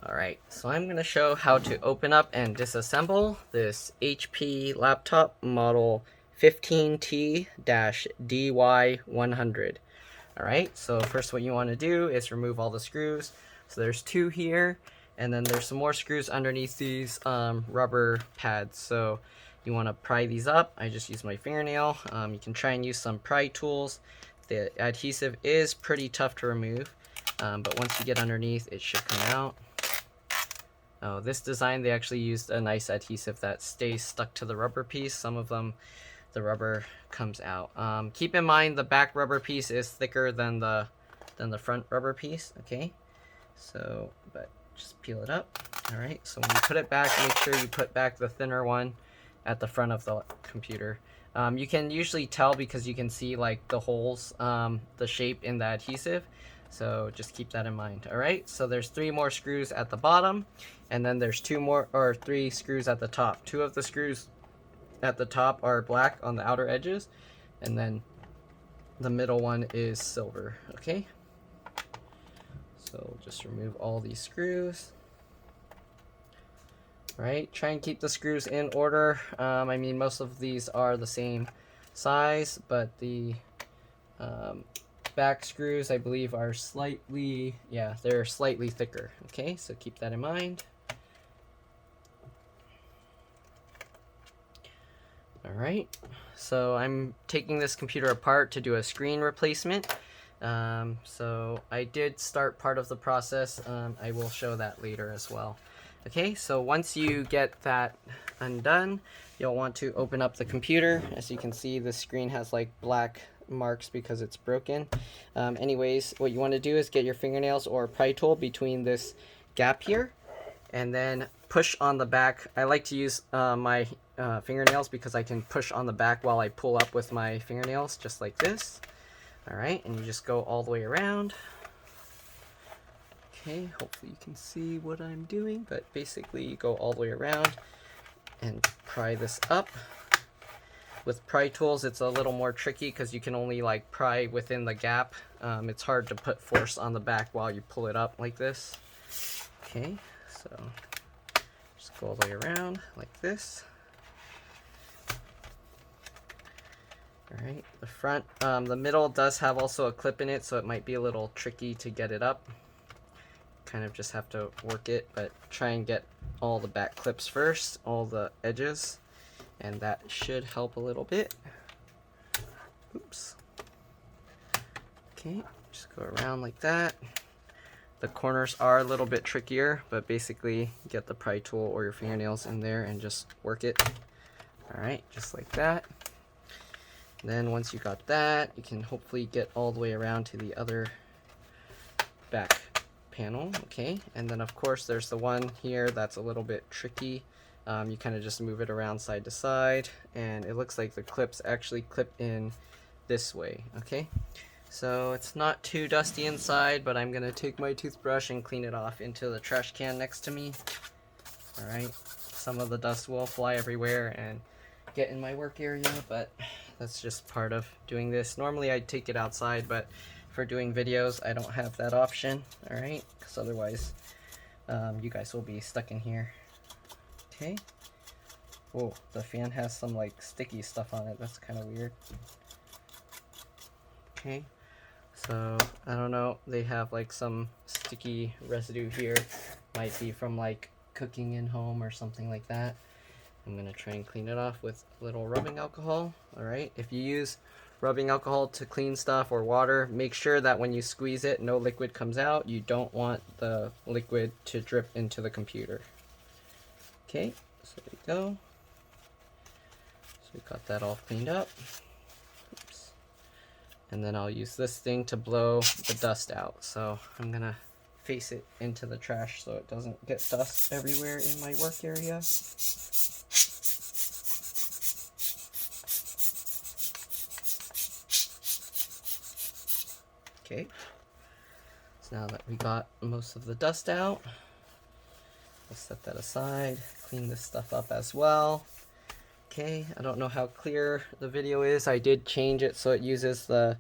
Alright, so I'm going to show how to open up and disassemble this HP laptop model 15t-dy100. Alright, so first what you want to do is remove all the screws. So there's two here, and then there's some more screws underneath these rubber pads. So you want to pry these up. I just use my fingernail. You can try and use some pry tools. The adhesive is pretty tough to remove, but once you get underneath, it should come out. Oh, this design, they actually used a nice adhesive that stays stuck to the rubber piece. Some of them, the rubber comes out. Keep in mind the back rubber piece is thicker than the front rubber piece. Okay, so but just peel it up. All right. So when you put it back, make sure you put back the thinner one at the front of the computer. You can usually tell because you can see like the holes, the shape in the adhesive. So just keep that in mind. All right, so there's 3 more screws at the bottom, and then there's 3 screws at the top. 2 of the screws at the top are black on the outer edges, and then the middle one is silver. Okay, so just remove all these screws. All right, try and keep the screws in order. I mean, most of these are the same size, but the back screws, I believe, are slightly, yeah, they're slightly thicker. Okay, so keep that in mind. All right, so I'm taking this computer apart to do a screen replacement. So I did start part of the process. I will show that later as well. Okay, so once you get that undone, you'll want to open up the computer. As you can see, the screen has like black marks because it's broken. Anyways, what you want to do is get your fingernails or pry tool between this gap here, and then push on the back. I like to use my fingernails because I can push on the back while I pull up with my fingernails, just like this. All right, and you just go all the way around. Okay, hopefully you can see what I'm doing, but basically you go all the way around and pry this up. With pry tools, it's a little more tricky because you can only like pry within the gap. It's hard to put force on the back while you pull it up like this. Okay, so just go all the way around like this. All right, the front, the middle does have also a clip in it, so it might be a little tricky to get it up. Kind of just have to work it, but try and get all the back clips first, all the edges, and that should help a little bit. Oops. Okay, just go around like that. The corners are a little bit trickier, but basically get the pry tool or your fingernails in there and just work it. All right, just like that. Then once you got that, you can hopefully get all the way around to the other back panel. Okay, and then of course there's the one here that's a little bit tricky. You kind of just move it around side to side, and it looks like the clips actually clip in this way. Okay, so it's not too dusty inside, but I'm gonna take my toothbrush and clean it off into the trash can next to me. All right, some of the dust will fly everywhere and get in my work area, but that's just part of doing this. Normally I'd take it outside, but for doing videos I don't have that option. All right, because otherwise you guys will be stuck in here. Okay. Whoa, the fan has some like sticky stuff on it. That's kind of weird. Okay, so I don't know, they have like some sticky residue here. Might be from like cooking in home or something like that. I'm gonna try and clean it off with a little rubbing alcohol. All right, if you use rubbing alcohol to clean stuff or water, make sure that when you squeeze it, no liquid comes out. You don't want the liquid to drip into the computer. Okay, so there you go. So we got that all cleaned up. Oops. And then I'll use this thing to blow the dust out. So I'm gonna face it into the trash so it doesn't get dust everywhere in my work area. Okay, so now that we got most of the dust out, let's set that aside, clean this stuff up as well. Okay, I don't know how clear the video is. I did change it so it uses the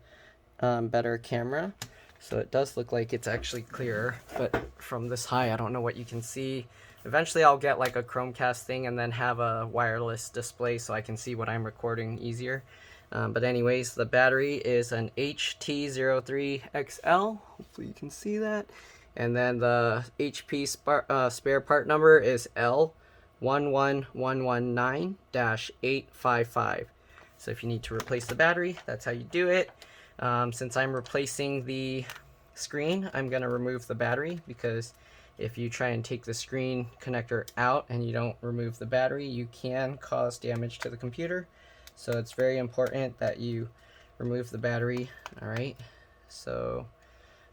better camera. So it does look like it's actually clearer, but from this high, I don't know what you can see. Eventually I'll get like a Chromecast thing and then have a wireless display so I can see what I'm recording easier. But anyways, the battery is an HT03XL. Hopefully you can see that. And then the HP spare part number is L11119-855. So if you need to replace the battery, that's how you do it. Since I'm replacing the screen, I'm going to remove the battery, because if you try and take the screen connector out and you don't remove the battery, you can cause damage to the computer. So it's very important that you remove the battery. Alright, so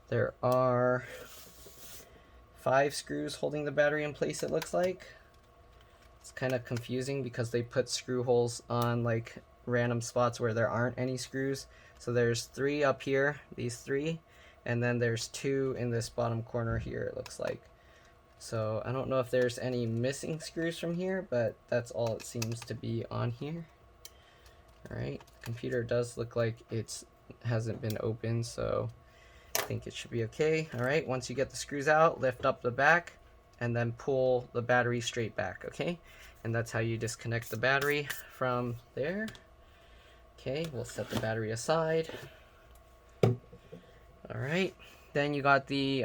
there are 5 screws holding the battery in place, it looks like. It's kind of confusing because they put screw holes on like random spots where there aren't any screws. So there's 3 up here, these 3, and then there's 2 in this bottom corner here, it looks like. So I don't know if there's any missing screws from here, but that's all it seems to be on here. Alright, the computer does look like it hasn't been opened, so I think it should be okay. Alright, once you get the screws out, lift up the back and then pull the battery straight back, okay? And that's how you disconnect the battery from there. Okay, we'll set the battery aside. Alright, then you got the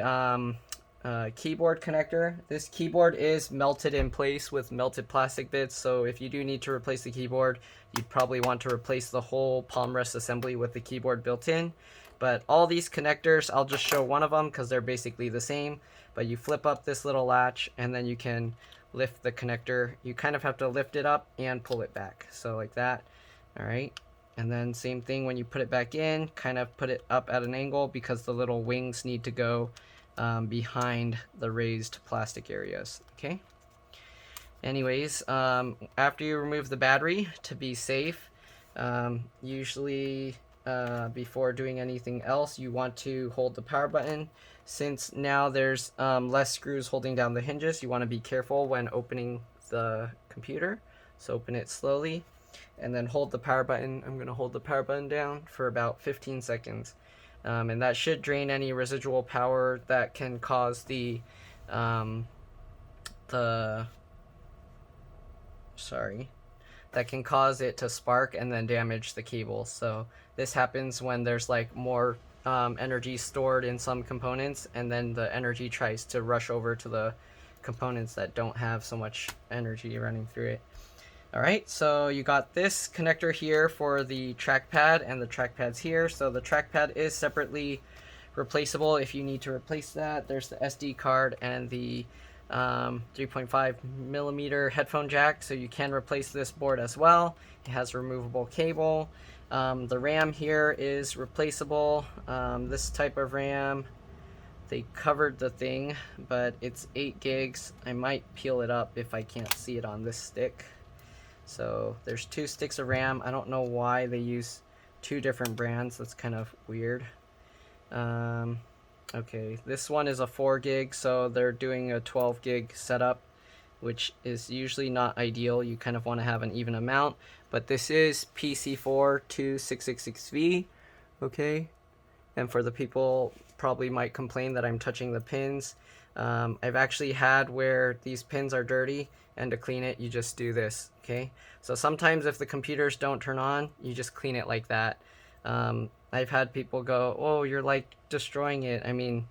keyboard connector. This keyboard is melted in place with melted plastic bits, so if you do need to replace the keyboard, you'd probably want to replace the whole palm rest assembly with the keyboard built in. But all these connectors, I'll just show one of them because they're basically the same. But you flip up this little latch and then you can lift the connector. You kind of have to lift it up and pull it back, so like that. Alright, and then same thing when you put it back in, kind of put it up at an angle because the little wings need to go behind the raised plastic areas. Okay, anyways, after you remove the battery, to be safe, usually before doing anything else, you want to hold the power button. Since now there's less screws holding down the hinges, you want to be careful when opening the computer. So open it slowly and then hold the power button. I'm going to hold the power button down for about 15 seconds. And that should drain any residual power that can cause that can cause it to spark and then damage the cable. So this happens when there's like more energy stored in some components, and then the energy tries to rush over to the components that don't have so much energy running through it. Alright, so you got this connector here for the trackpad, and the trackpad's here. So the trackpad is separately replaceable if you need to replace that. There's the SD card and the 3.5mm headphone jack, so you can replace this board as well. It has a removable cable. The RAM here is replaceable. This type of RAM, they covered the thing, but it's 8 gigs. I might peel it up if I can't see it on this stick. So there's 2 sticks of RAM. I don't know why they use 2 different brands. That's kind of weird. Okay, this one is a 4 gig, so they're doing a 12 gig setup, which is usually not ideal. You kind of want to have an even amount, but this is PC42666V, okay? And for the people probably might complain that I'm touching the pins, I've actually had where these pins are dirty, and to clean it, you just do this, okay? So sometimes if the computers don't turn on, you just clean it like that. I've had people go, oh, you're like destroying it. I mean,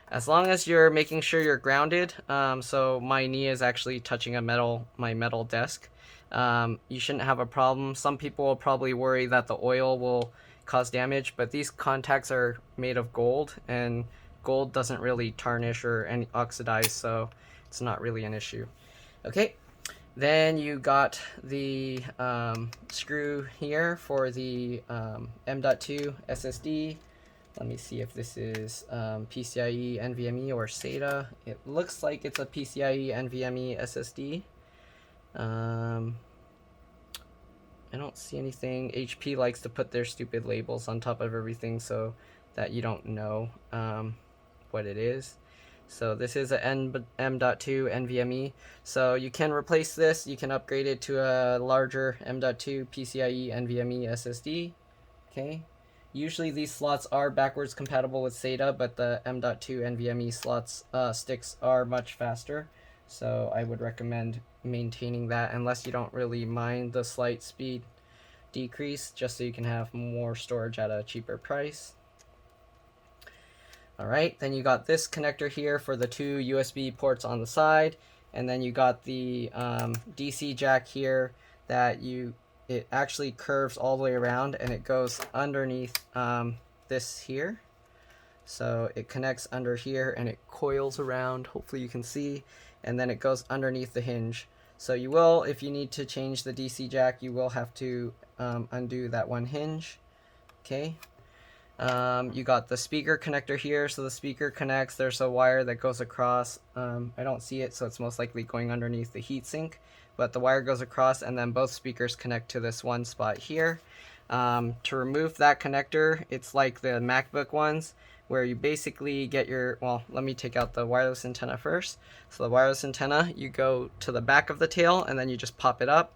as long as you're making sure you're grounded, so my knee is actually touching my metal desk, you shouldn't have a problem. Some people will probably worry that the oil will cause damage, but these contacts are made of gold, and gold doesn't really tarnish or oxidize, so it's not really an issue. Okay, then you got the screw here for the M.2 SSD. Let me see if this is PCIe, NVMe, or SATA. It looks like it's a PCIe, NVMe SSD. I don't see anything. HP likes to put their stupid labels on top of everything so that you don't know what it is. So this is a M.2 NVMe. So you can replace this. You can upgrade it to a larger M.2 PCIe NVMe SSD. Okay. Usually these slots are backwards compatible with SATA, but the M.2 NVMe slots sticks are much faster. So I would recommend maintaining that unless you don't really mind the slight speed decrease, just so you can have more storage at a cheaper price. Alright, then you got this connector here for the 2 USB ports on the side, and then you got the DC jack here that it actually curves all the way around and it goes underneath this here. So it connects under here and it coils around, hopefully you can see, and then it goes underneath the hinge. So you will, if you need to change the DC jack, you will have to undo that one hinge. Okay. You got the speaker connector here, so the speaker connects, there's a wire that goes across, I don't see it, so it's most likely going underneath the heatsink, but the wire goes across and then both speakers connect to this one spot here. To remove that connector, it's like the MacBook ones, where you basically get your, well, let me take out the wireless antenna first. So the wireless antenna, you go to the back of the tail and then you just pop it up.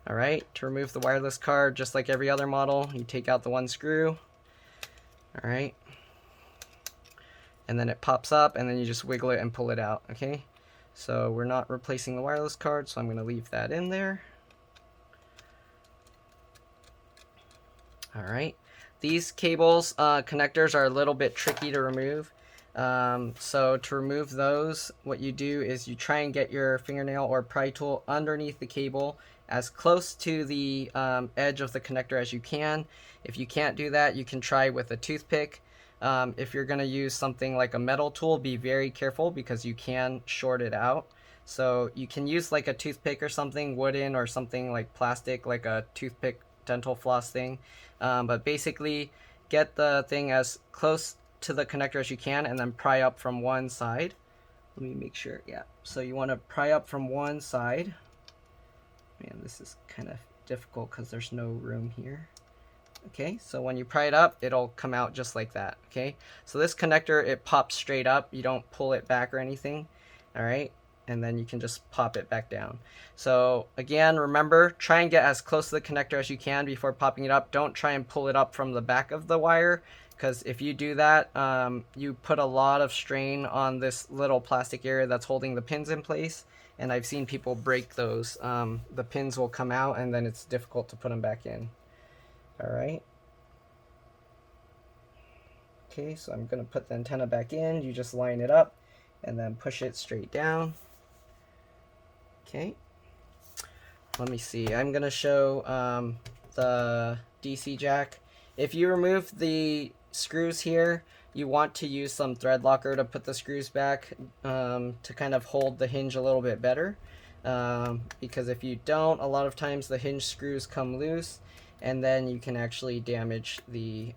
Alright, to remove the wireless card, just like every other model, you take out the one screw. Alright, and then it pops up and then you just wiggle it and pull it out. Okay, so we're not replacing the wireless card, so I'm going to leave that in there. Alright, these cables connectors are a little bit tricky to remove. So to remove those, what you do is you try and get your fingernail or pry tool underneath the cable as close to the edge of the connector as you can. If you can't do that, you can try with a toothpick. If you're going to use something like a metal tool, be very careful because you can short it out. So you can use like a toothpick or something, wooden or something like plastic, like a toothpick dental floss thing. But basically get the thing as close to the connector as you can and then pry up from one side. Let me make sure, yeah. So you want to pry up from one side. Man, this is kind of difficult because there's no room here. Okay, so when you pry it up, it'll come out just like that. Okay, so this connector, it pops straight up. You don't pull it back or anything. All right, and then you can just pop it back down. So again, remember, try and get as close to the connector as you can before popping it up. Don't try and pull it up from the back of the wire, because if you do that, you put a lot of strain on this little plastic area that's holding the pins in place. And I've seen people break those. The pins will come out and then it's difficult to put them back in. Alright. Okay, so I'm going to put the antenna back in. You just line it up and then push it straight down. Okay. Let me see. I'm going to show the DC jack. If you remove the screws here, you want to use some thread locker to put the screws back to kind of hold the hinge a little bit better. Because if you don't, a lot of times the hinge screws come loose and then you can actually damage the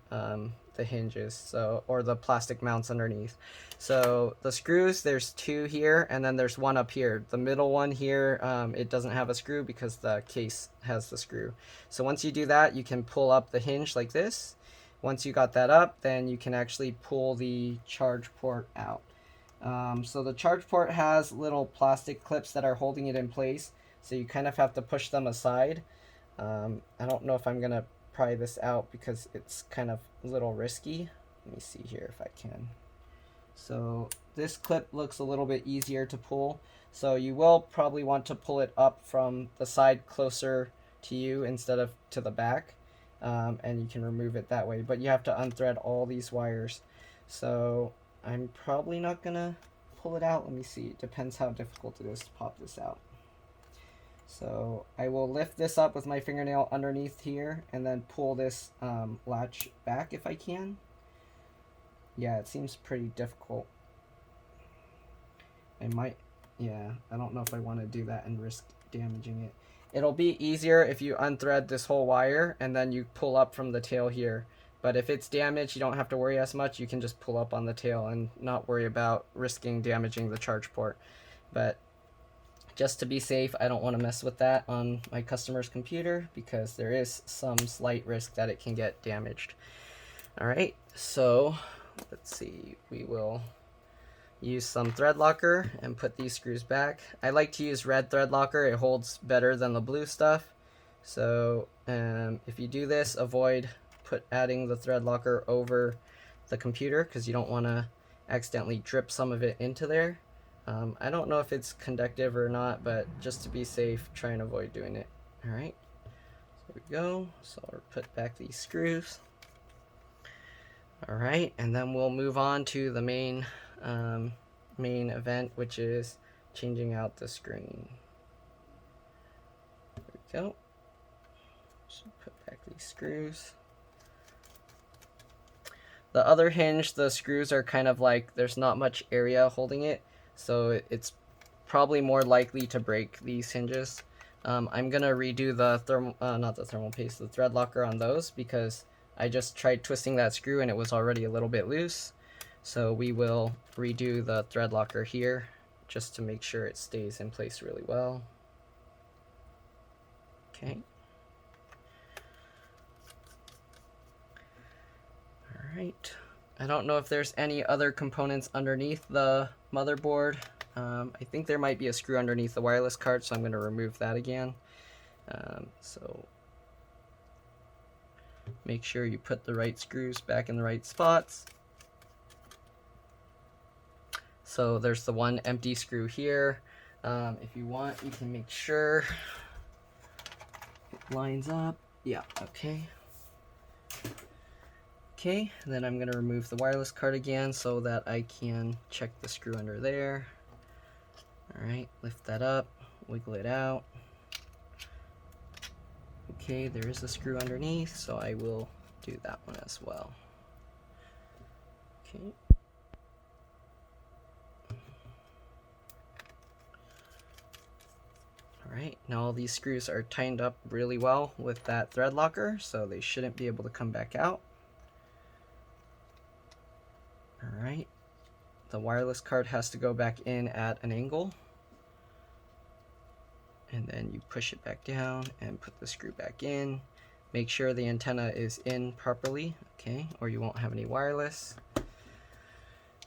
hinges, or the plastic mounts underneath. So the screws, there's 2 here and then there's one up here. The middle one here, it doesn't have a screw because the case has the screw. So once you do that, you can pull up the hinge like this. Once you got that up, then you can actually pull the charge port out. So the charge port has little plastic clips that are holding it in place, so you kind of have to push them aside. I don't know if I'm going to pry this out because it's kind of a little risky. Let me see here if I can. So this clip looks a little bit easier to pull, so you will probably want to pull it up from the side closer to you instead of to the back. And you can remove it that way, but you have to unthread all these wires. So I'm probably not gonna pull it out. Let me see, it depends how difficult it is to pop this out. So I will lift this up with my fingernail underneath here and then pull this latch back if I can. Yeah, it seems pretty difficult. I don't know if I want to do that and risk damaging it. It'll be easier if you unthread this whole wire and then you pull up from the tail here. But if it's damaged, you don't have to worry as much. You can just pull up on the tail and not worry about risking damaging the charge port. But just to be safe, I don't want to mess with that on my customer's computer because there is some slight risk that it can get damaged. Alright, so let's see. We will use some thread locker and put these screws back. I like to use red thread locker. It holds better than the blue stuff. So if you do this, avoid adding the thread locker over the computer because you don't want to accidentally drip some of it into there. I don't know if it's conductive or not, but just to be safe, try and avoid doing it. All right, so there we go. So I'll put back these screws. All right, and then we'll move on to the main event, which is changing out the screen. There we go. So put back these screws. The other hinge, the screws are kind of like, there's not much area holding it, so it's probably more likely to break these hinges. I'm gonna redo the the thread locker on those because I just tried twisting that screw and it was already a little bit loose. So we will redo the thread locker here just to make sure it stays in place really well. Okay. Alright, I don't know if there's any other components underneath the motherboard. I think there might be a screw underneath the wireless card, so I'm going to remove that again. So make sure you put the right screws back in the right spots. So there's the one empty screw here. If you want, you can make sure it lines up. Yeah, okay. Okay, then I'm going to remove the wireless card again so that I can check the screw under there. Alright, lift that up, wiggle it out. Okay, there is a screw underneath, so I will do that one as well. Okay. Alright, now all these screws are tightened up really well with that thread locker, so they shouldn't be able to come back out. Alright, the wireless card has to go back in at an angle. And then you push it back down and put the screw back in. Make sure the antenna is in properly, okay, or you won't have any wireless.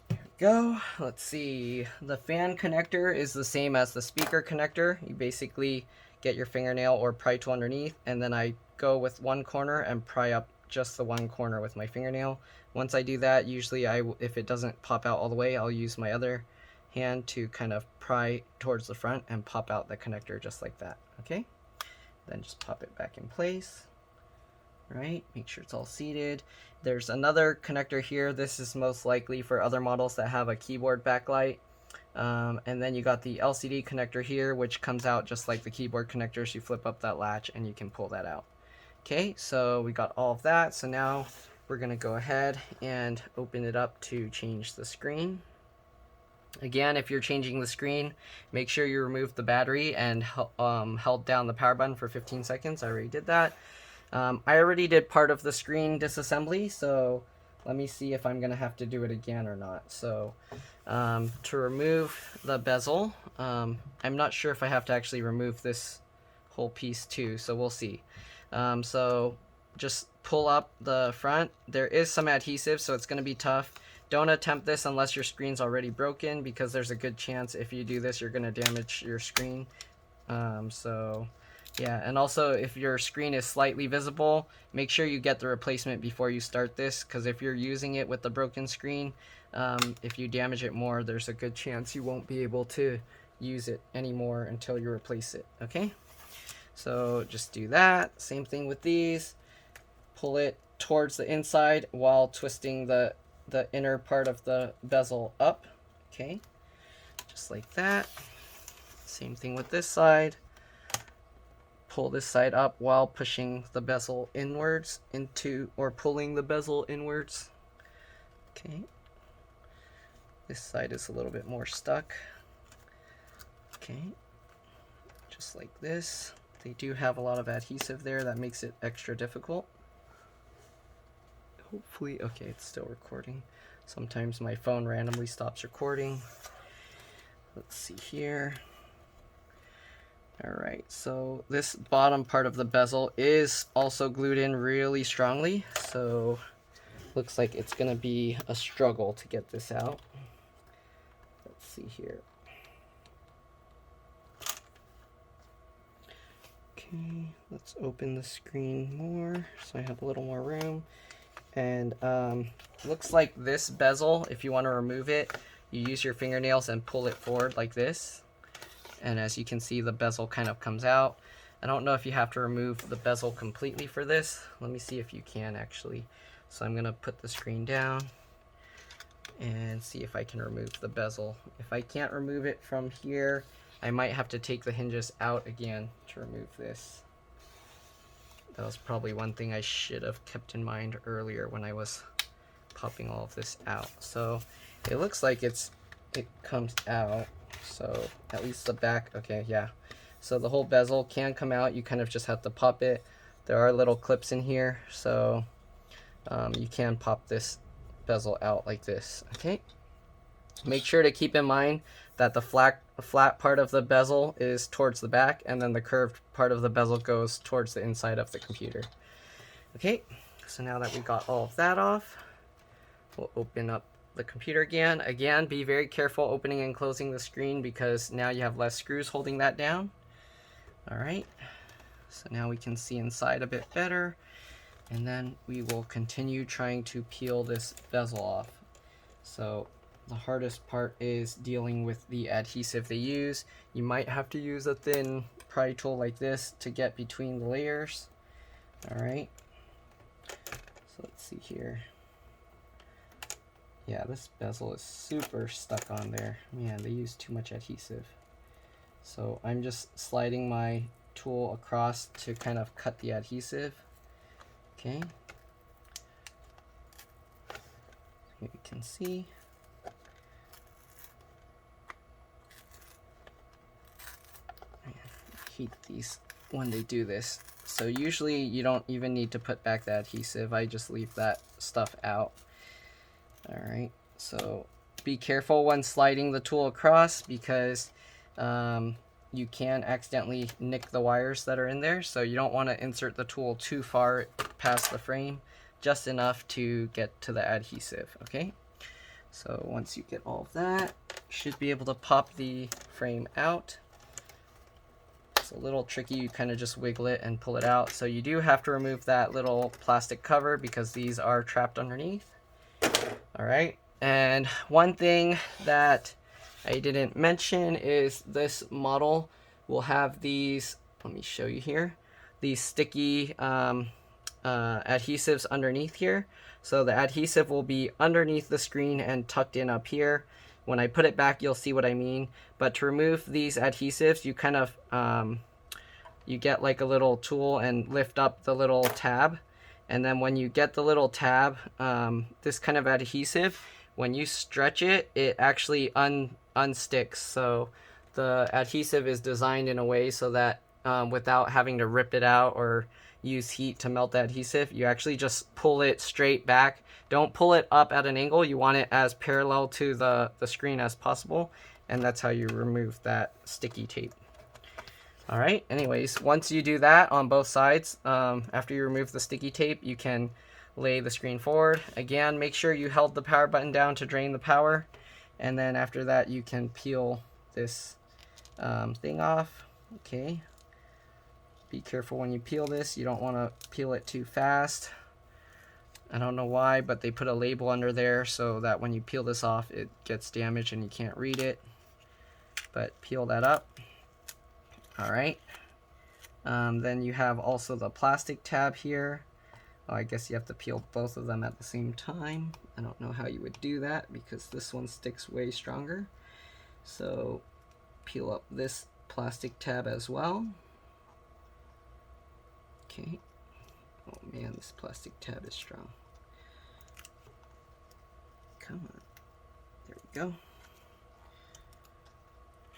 There we go. Let's see. The fan connector is the same as the speaker connector. You basically get your fingernail or pry tool underneath, and then I go with one corner and pry up just the one corner with my fingernail. Once I do that, usually if it doesn't pop out all the way, I'll use my other hand to kind of pry towards the front and pop out the connector just like that. Okay, then just pop it back in place. Right, make sure it's all seated. There's another connector here. This is most likely for other models that have a keyboard backlight. And then you got the LCD connector here, which comes out just like the keyboard connectors. You flip up that latch and you can pull that out. Okay, so we got all of that. So now we're gonna go ahead and open it up to change the screen. Again, if you're changing the screen, make sure you remove the battery and held down the power button for 15 seconds. I already did that. I already did part of the screen disassembly, so let me see if I'm going to have to do it again or not. So to remove the bezel, I'm not sure if I have to actually remove this whole piece too, so we'll see. So just pull up the front. There is some adhesive, so it's going to be tough. Don't attempt this unless your screen's already broken, because there's a good chance if you do this, you're going to damage your screen. So yeah, and also if your screen is slightly visible, make sure you get the replacement before you start this, because if you're using it with the broken screen, if you damage it more, there's a good chance you won't be able to use it anymore until you replace it. Okay, so just do that. Same thing with these. Pull it towards the inside while twisting the inner part of the bezel up. Okay, just like that. Same thing with this side. Pull this side up while pushing the bezel inwards or pulling the bezel inwards. Okay, this side is a little bit more stuck. Okay, just like this. They do have a lot of adhesive there that makes it extra difficult. Hopefully, okay, it's still recording. Sometimes my phone randomly stops recording. Let's see here. Alright, so this bottom part of the bezel is also glued in really strongly, so looks like it's going to be a struggle to get this out. Let's see here. Okay, let's open the screen more so I have a little more room. And looks like this bezel, if you want to remove it, you use your fingernails and pull it forward like this. And as you can see, the bezel kind of comes out. I don't know if you have to remove the bezel completely for this. Let me see if you can actually. So I'm gonna put the screen down and see if I can remove the bezel. If I can't remove it from here, I might have to take the hinges out again to remove this. That was probably one thing I should have kept in mind earlier when I was popping all of this out. So it looks like it comes out. So at least the back, okay, yeah. So the whole bezel can come out. You kind of just have to pop it. There are little clips in here, so you can pop this bezel out like this, okay? Make sure to keep in mind that the flat part of the bezel is towards the back, and then the curved part of the bezel goes towards the inside of the computer. Okay, so now that we got all of that off, we'll open up the computer again. Again, be very careful opening and closing the screen because now you have less screws holding that down. All right, so now we can see inside a bit better, and then we will continue trying to peel this bezel off. So the hardest part is dealing with the adhesive they use. You might have to use a thin pry tool like this to get between the layers. All right, so let's see here. Yeah, this bezel is super stuck on there. Man, they use too much adhesive. So I'm just sliding my tool across to kind of cut the adhesive. Okay. Here you can see. I hate these when they do this. So usually you don't even need to put back the adhesive. I just leave that stuff out. All right, so be careful when sliding the tool across because you can accidentally nick the wires that are in there. So you don't want to insert the tool too far past the frame, just enough to get to the adhesive, okay? So once you get all of that, you should be able to pop the frame out. It's a little tricky, you kind of just wiggle it and pull it out. So you do have to remove that little plastic cover because these are trapped underneath. All right, and one thing that I didn't mention is this model will have these, let me show you here, these sticky adhesives underneath here. So the adhesive will be underneath the screen and tucked in up here. When I put it back, you'll see what I mean. But to remove these adhesives, you kind of, you get like a little tool and lift up the little tab. And then when you get the little tab, this kind of adhesive, when you stretch it, it actually unsticks. So the adhesive is designed in a way so that without having to rip it out or use heat to melt the adhesive, you actually just pull it straight back. Don't pull it up at an angle. You want it as parallel to the screen as possible. And that's how you remove that sticky tape. All right, anyways, once you do that on both sides, after you remove the sticky tape, you can lay the screen forward. Again, make sure you held the power button down to drain the power. And then after that, you can peel this thing off. Okay. Be careful when you peel this. You don't want to peel it too fast. I don't know why, but they put a label under there so that when you peel this off, it gets damaged and you can't read it. But peel that up. All right, then you have also the plastic tab here. Oh, I guess you have to peel both of them at the same time. I don't know how you would do that because this one sticks way stronger. So peel up this plastic tab as well. Okay. Oh man, this plastic tab is strong. Come on. There we go.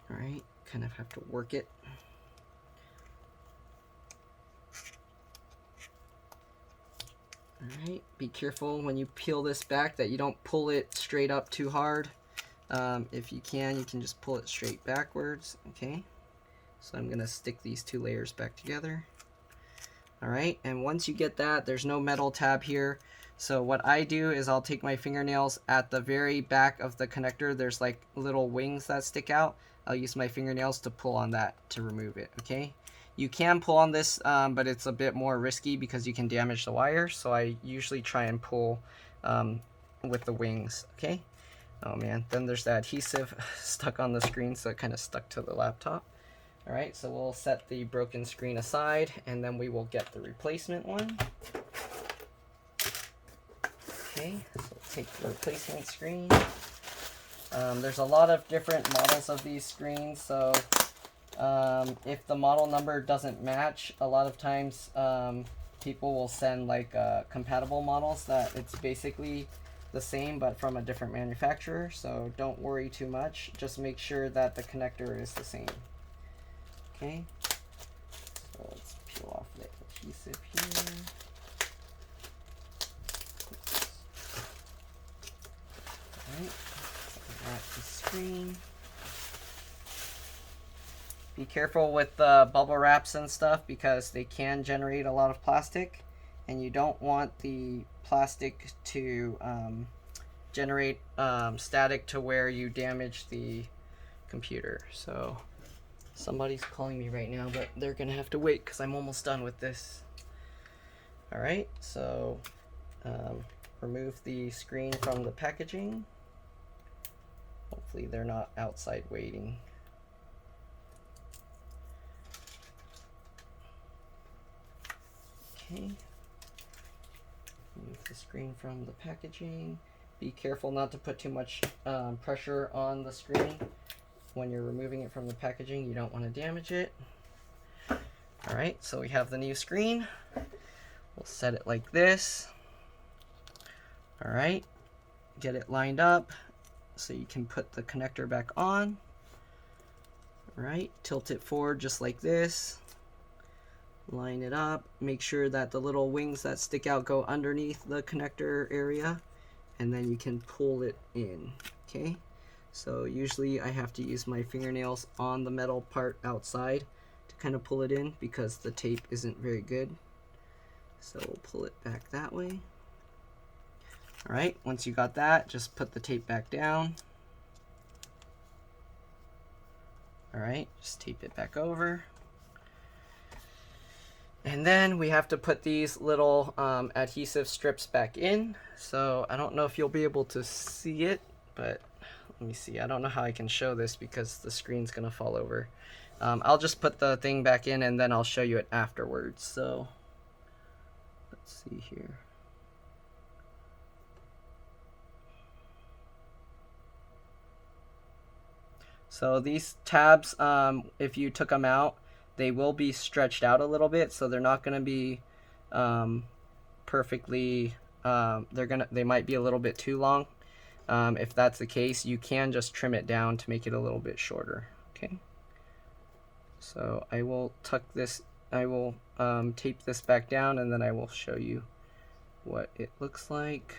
All right, kind of have to work it. Alright, be careful when you peel this back that you don't pull it straight up too hard. If you can just pull it straight backwards. Okay, so I'm going to stick these two layers back together. Alright, and once you get that, there's no metal tab here. So what I do is I'll take my fingernails at the very back of the connector. There's like little wings that stick out. I'll use my fingernails to pull on that to remove it. Okay, You can pull on this, but it's a bit more risky because you can damage the wire. So I usually try and pull with the wings, okay? Oh man, then there's the adhesive stuck on the screen, so it kind of stuck to the laptop. All right, so we'll set the broken screen aside, and then we will get the replacement one. Okay, so we'll take the replacement screen. There's a lot of different models of these screens, so if the model number doesn't match, a lot of times people will send like compatible models that it's basically the same but from a different manufacturer, so don't worry too much. Just make sure that the connector is the same. Okay, so let's peel off the adhesive here. Alright, wrap the screen. Be careful with the bubble wraps and stuff because they can generate a lot of plastic, and you don't want the plastic to generate static to where you damage the computer. So somebody's calling me right now, but they're gonna have to wait because I'm almost done with this. All right, so remove the screen from the packaging. Hopefully they're not outside waiting. Okay, remove the screen from the packaging. Be careful not to put too much pressure on the screen when you're removing it from the packaging. You don't want to damage it. All right, so we have the new screen. We'll set it like this. All right, get it lined up so you can put the connector back on. All right, tilt it forward just like this. Line it up. Make sure that the little wings that stick out go underneath the connector area, and then you can pull it in. Okay, so usually I have to use my fingernails on the metal part outside to kind of pull it in because the tape isn't very good. So we'll pull it back that way. All right, once you got that, just put the tape back down. All right, just tape it back over. And then we have to put these little adhesive strips back in. So I don't know if you'll be able to see it, but let me see. I don't know how I can show this because the screen's gonna fall over. I'll just put the thing back in and then I'll show you it afterwards. So let's see here. So these tabs, if you took them out, they will be stretched out a little bit, so they're not going to be perfectly, they might be a little bit too long. If that's the case, you can just trim it down to make it a little bit shorter. Okay. So I will tuck this, I will tape this back down, and then I will show you what it looks like.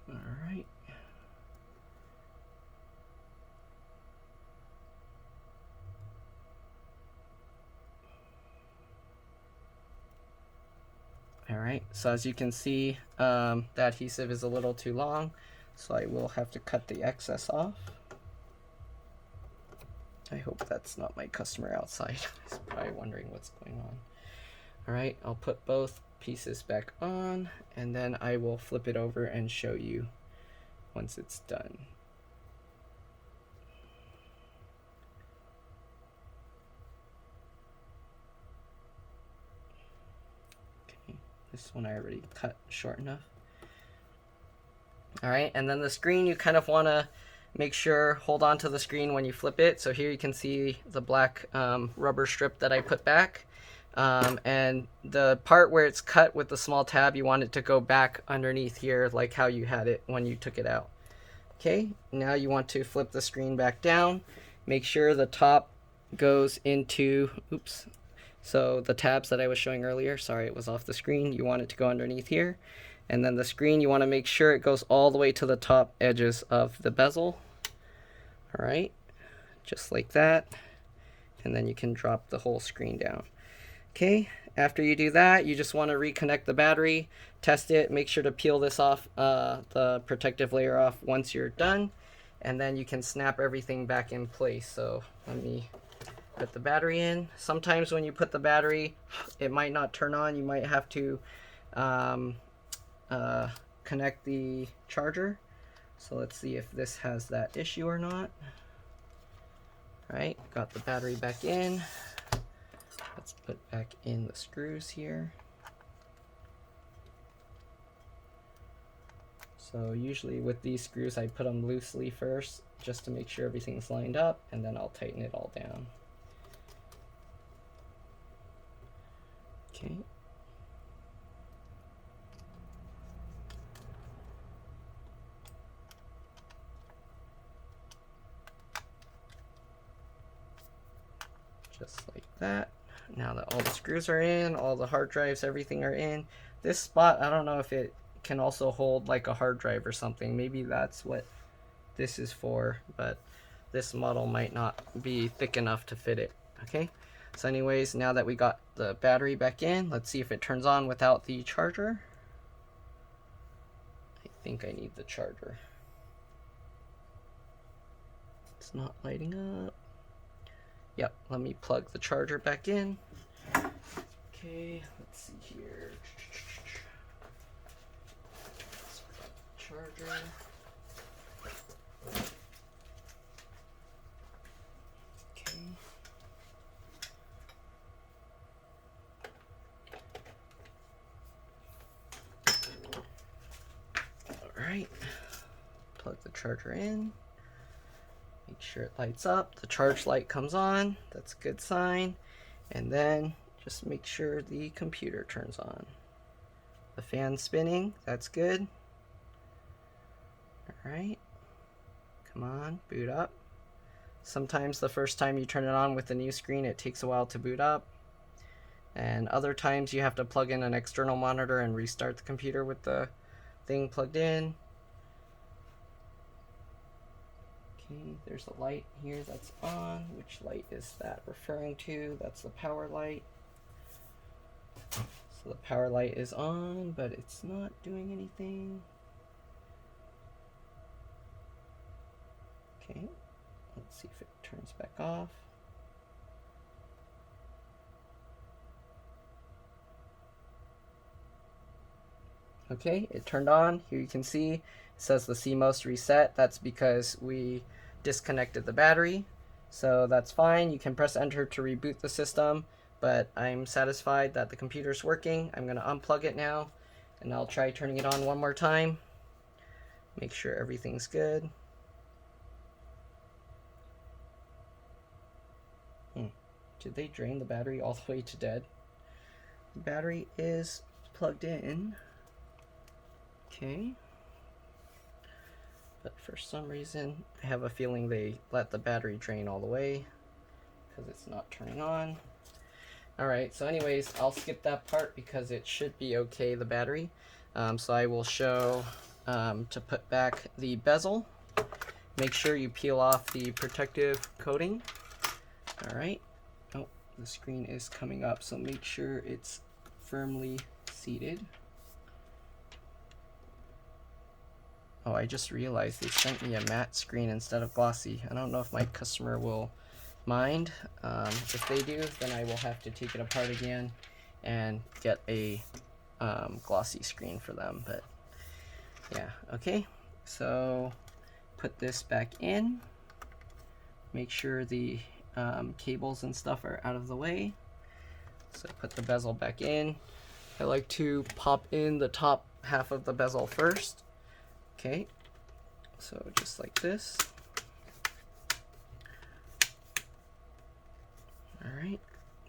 All right. Alright, so as you can see, the adhesive is a little too long, so I will have to cut the excess off. I hope that's not my customer outside. He's probably wondering what's going on. Alright, I'll put both pieces back on, and then I will flip it over and show you once it's done. This one I already cut short enough. All right, and then the screen, you kind of want to make sure, hold on to the screen when you flip it. So here you can see the black rubber strip that I put back. And the part where it's cut with the small tab, you want it to go back underneath here like how you had it when you took it out. Okay, now you want to flip the screen back down. Make sure the top goes into, oops. So the tabs that I was showing earlier, sorry, it was off the screen. You want it to go underneath here. And then the screen, you want to make sure it goes all the way to the top edges of the bezel. All right, just like that. And then you can drop the whole screen down. Okay, after you do that, you just want to reconnect the battery, test it, make sure to peel this off, the protective layer off once you're done. And then you can snap everything back in place. So let me put the battery in. Sometimes when you put the battery, it might not turn on. You might have to connect the charger. So let's see if this has that issue or not. All right, got the battery back in. Let's put back in the screws here. So usually with these screws, I put them loosely first just to make sure everything's lined up, and then I'll tighten it all down. Okay. Just like that. Now that all the screws are in, all the hard drives, everything are in. This spot, I don't know if it can also hold like a hard drive or something. Maybe that's what this is for, but this model might not be thick enough to fit it. Okay, so anyways, now that we got the battery back in, let's see if it turns on without the charger. I think I need the charger. It's not lighting up. Yep, let me plug the charger back in. Okay, let's see here. Charger. Okay. Alright, plug the charger in. Make sure it lights up. The charge light comes on. That's a good sign. And then just make sure the computer turns on. The fan's spinning. That's good. Alright. Come on, boot up. Sometimes the first time you turn it on with the new screen, it takes a while to boot up. And other times you have to plug in an external monitor and restart the computer with the thing plugged in. Okay, there's a light here that's on. Which light is that referring to? That's the power light. So the power light is on, but it's not doing anything. Okay, let's see if it turns back off. Okay, it turned on. Here you can see it says the CMOS reset. That's because we disconnected the battery. So that's fine. You can press enter to reboot the system, but I'm satisfied that the computer's working. I'm going to unplug it now, and I'll try turning it on one more time. Make sure everything's good. Did they drain the battery all the way to dead? The battery is plugged in. Okay. But for some reason, I have a feeling they let the battery drain all the way because it's not turning on. Alright, so anyways, I'll skip that part because it should be okay, the battery. So I will show to put back the bezel. Make sure you peel off the protective coating. Alright. Oh, the screen is coming up, so make sure it's firmly seated. Oh, I just realized they sent me a matte screen instead of glossy. I don't know if my customer will mind. If they do, then I will have to take it apart again and get a glossy screen for them. But yeah, okay. So put this back in. Make sure the cables and stuff are out of the way. So put the bezel back in. I like to pop in the top half of the bezel first. Okay, so just like this. Alright,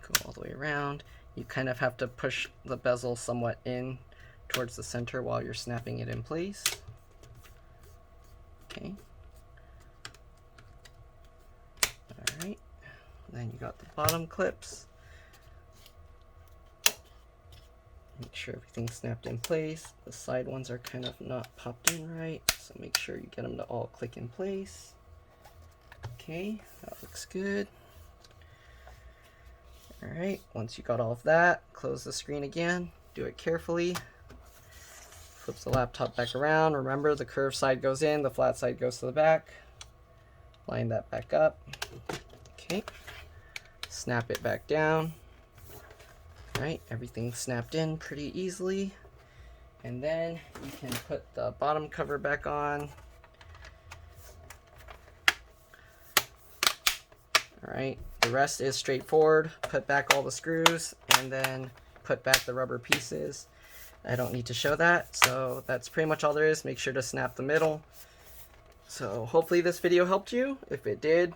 go all the way around. You kind of have to push the bezel somewhat in towards the center while you're snapping it in place. Okay. Alright, then you got the bottom clips. Make sure everything's snapped in place. The side ones are kind of not popped in right, so make sure you get them to all click in place. Okay, that looks good. Alright, once you got all of that, close the screen again. Do it carefully. Flip the laptop back around. Remember, the curved side goes in, the flat side goes to the back. Line that back up. Okay. snap it back down. Alright, everything's snapped in pretty easily. And then you can put the bottom cover back on. Alright, the rest is straightforward. Put back all the screws and then put back the rubber pieces. I don't need to show that, so that's pretty much all there is. Make sure to snap the middle. So hopefully this video helped you. If it did,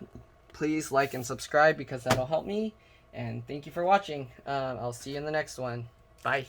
please like and subscribe because that'll help me. And thank you for watching. I'll see you in the next one. Bye.